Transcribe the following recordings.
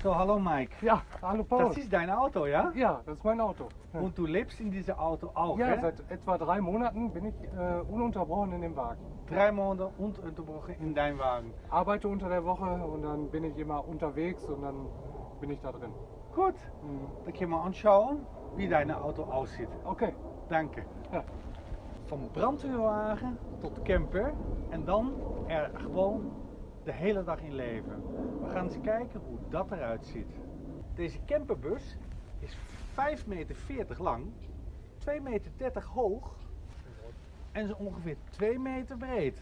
So, hallo Mike. Ja, hallo Paul. Das ist dein Auto, ja? Ja, das ist mein Auto. Ja, Und du lebst in diesem Auto auch, ja, hè? seit etwa 3 Monaten bin ich ununterbrochen in dem Wagen. 3 Maanden ununterbrochen in dein Wagen. Arbeite unter der Woche und dann bin ich immer unterwegs und dann bin ich da drin. Goed, dan kun je maar aanschouwen wie dein Auto aussieht. Okay. Danke. Ja. Van brandweerwagen tot camper en dan er gewoon de hele dag in leven. We gaan eens kijken hoe dat eruit ziet. Deze camperbus is 5,40 meter lang, 2,30 meter hoog en is ongeveer 2 meter breed.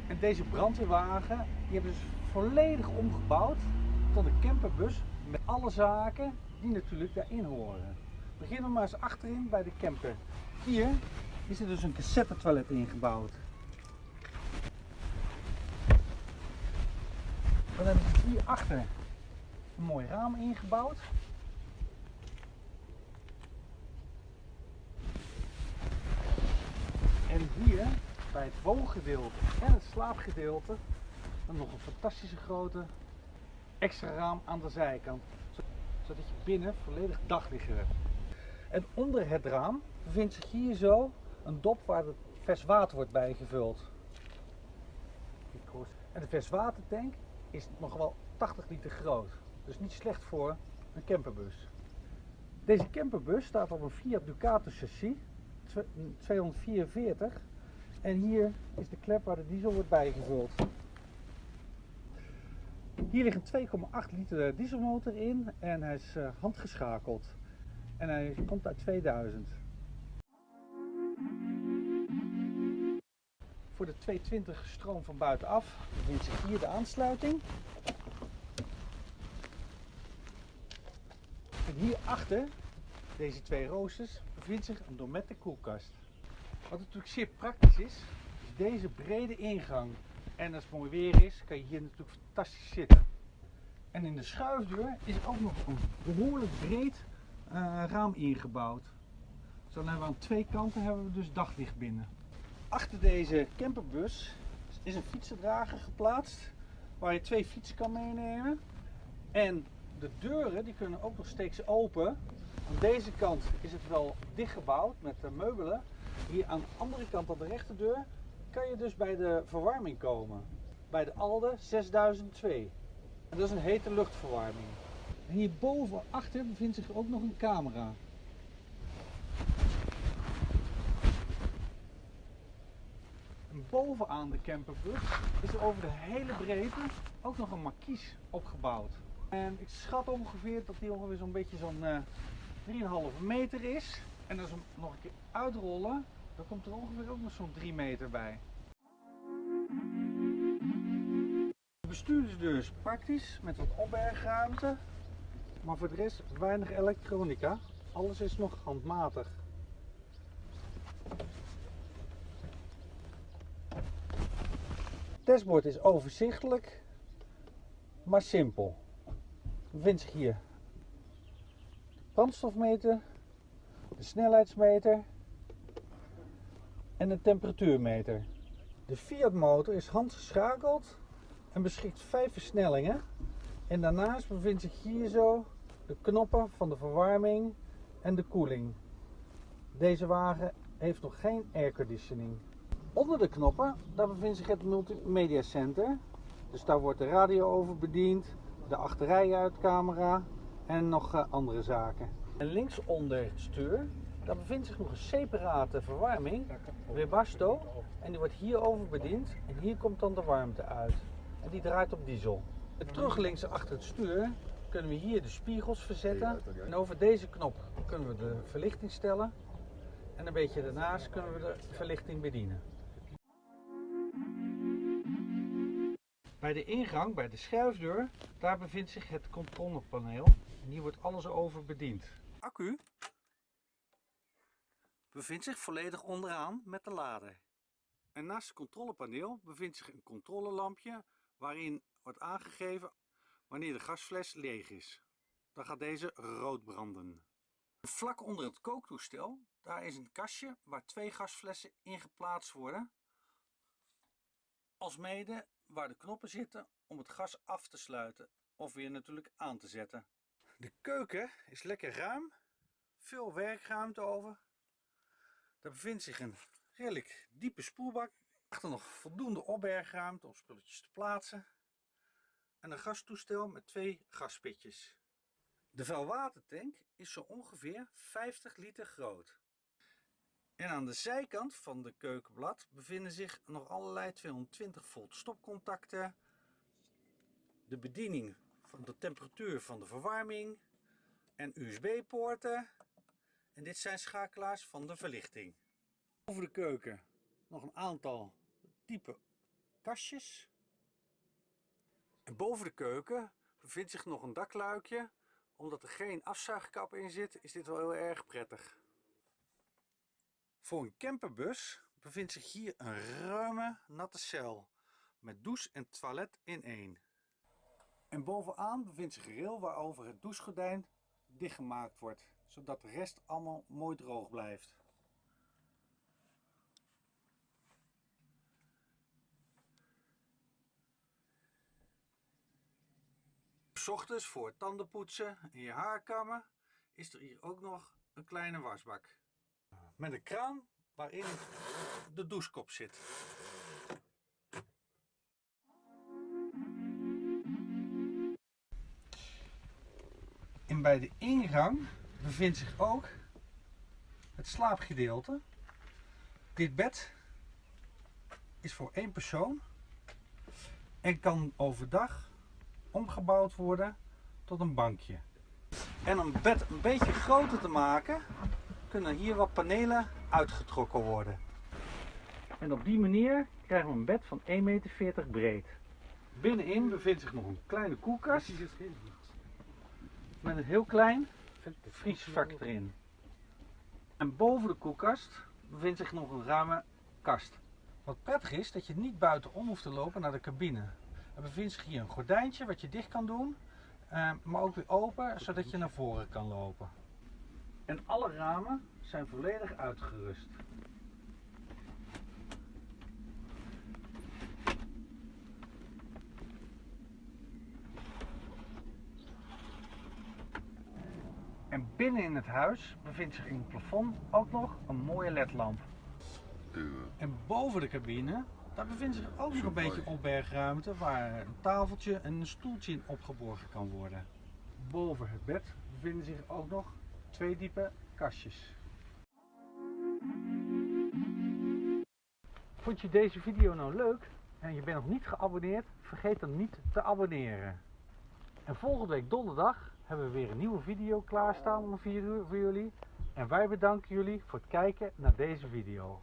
En deze brandweerwagen die hebben ze volledig omgebouwd tot een camperbus met alle zaken die natuurlijk daarin horen. Beginnen we maar eens achterin bij de camper. Hier is er dus een cassettetoilet ingebouwd. Dan hebben we hierachter een mooi raam ingebouwd. En hier bij het woongedeelte en het slaapgedeelte dan nog een fantastische grote extra raam aan de zijkant. Zodat je binnen volledig daglicht hebt. En onder het raam bevindt zich hier zo een dop waar het vers water wordt bijgevuld. En de verswatertank is nog wel 80 liter groot. Dus niet slecht voor een camperbus. Deze camperbus staat op een Fiat Ducato chassis 244. En hier is de klep waar de diesel wordt bijgevuld. Hier ligt een 2,8 liter dieselmotor in en hij is handgeschakeld. En hij komt uit 2000. Voor de 220 stroom van buitenaf bevindt zich hier de aansluiting. En hierachter, deze twee roosters, bevindt zich een Dometic koelkast. Wat natuurlijk zeer praktisch is deze brede ingang. En als het mooi weer is, kan je hier natuurlijk fantastisch zitten. En in de schuifdeur is ook nog een behoorlijk breed raam ingebouwd. Zo dan hebben we aan twee kanten hebben we dus daglicht binnen. Achter deze camperbus is een fietsendrager geplaatst waar je 2 fietsen kan meenemen. En de deuren die kunnen ook nog steeds open. Aan deze kant is het wel dichtgebouwd met meubelen. Hier aan de andere kant, aan de rechterdeur, kan je dus bij de verwarming komen. Bij de Alde 6002. En dat is een hete luchtverwarming. En hierboven achter bevindt zich ook nog een camera. En bovenaan de camperbus is er over de hele breedte ook nog een markies opgebouwd. En ik schat ongeveer dat die ongeveer zo'n beetje zo'n 3,5 meter is. En als we hem nog een keer uitrollen, dan komt er ongeveer ook nog zo'n 3 meter bij. De bestuurdersdeur is praktisch met wat opbergruimte, maar voor de rest weinig elektronica. Alles is nog handmatig. Het dashboard is overzichtelijk, maar simpel. Er bevindt zich hier de brandstofmeter, de snelheidsmeter en de temperatuurmeter. De Fiat motor is handgeschakeld en beschikt 5 versnellingen. En daarnaast bevindt zich hier zo de knoppen van de verwarming en de koeling. Deze wagen heeft nog geen airconditioning. Onder de knoppen daar bevindt zich het multimedia center. Dus daar wordt de radio over bediend, de achteruitcamera en nog andere zaken. En links onder het stuur daar bevindt zich nog een separate verwarming, Webasto, en die wordt hierover bediend en hier komt dan de warmte uit. En die draait op diesel. En terug links achter het stuur kunnen we hier de spiegels verzetten en over deze knop kunnen we de verlichting stellen en een beetje daarnaast kunnen we de verlichting bedienen. Bij de ingang, bij de schuifdeur, daar bevindt zich het controlepaneel en hier wordt alles over bediend. Accu bevindt zich volledig onderaan met de lader. En naast het controlepaneel bevindt zich een controlelampje waarin wordt aangegeven wanneer de gasfles leeg is. Dan gaat deze rood branden. Vlak onder het kooktoestel, daar is een kastje waar 2 gasflessen in geplaatst worden. Alsmede waar de knoppen zitten om het gas af te sluiten. of weer natuurlijk aan te zetten. De keuken is lekker ruim, veel werkruimte over. Er bevindt zich een redelijk diepe spoelbak. Achter nog voldoende opbergruimte om spulletjes te plaatsen. En een gastoestel met 2 gaspitjes. De vuilwatertank is zo ongeveer 50 liter groot. En aan de zijkant van de keukenblad bevinden zich nog allerlei 220 volt stopcontacten. De bediening van de temperatuur van de verwarming. En USB-poorten. En dit zijn schakelaars van de verlichting. Boven de keuken nog een aantal type kastjes. En boven de keuken bevindt zich nog een dakluikje. Omdat er geen afzuigkap in zit, is dit wel heel erg prettig. Voor een camperbus bevindt zich hier een ruime natte cel. Met douche en toilet in één. En bovenaan bevindt zich een rail waarover het douchegordijn dichtgemaakt wordt. Zodat de rest allemaal mooi droog blijft. 's Ochtends voor het tandenpoetsen en je haar kammen is er hier ook nog een kleine wasbak. Met een kraan waarin de douchekop zit. En bij de ingang bevindt zich ook het slaapgedeelte. Dit bed is voor 1 persoon en kan overdag omgebouwd worden tot een bankje. En om het bed een beetje groter te maken, kunnen hier wat panelen uitgetrokken worden. En op die manier krijgen we een bed van 1,40 meter breed. Binnenin bevindt zich nog een kleine koelkast met een heel klein vriesvak erin. En boven de koelkast bevindt zich nog een ruime kast. Wat prettig is dat je niet buitenom hoeft te lopen naar de cabine. Er bevindt zich hier een gordijntje wat je dicht kan doen, maar ook weer open zodat je naar voren kan lopen. En alle ramen zijn volledig uitgerust. En binnen in het huis bevindt zich in het plafond ook nog een mooie ledlamp. En boven de cabine, daar bevindt zich ook nog een beetje opbergruimte waar een tafeltje en een stoeltje in opgeborgen kan worden. Boven het bed bevinden zich ook nog 2 diepe kastjes. Vond je deze video nou leuk en je bent nog niet geabonneerd? Vergeet dan niet te abonneren. En volgende week donderdag hebben we weer een nieuwe video klaarstaan om 4 uur voor jullie. En wij bedanken jullie voor het kijken naar deze video.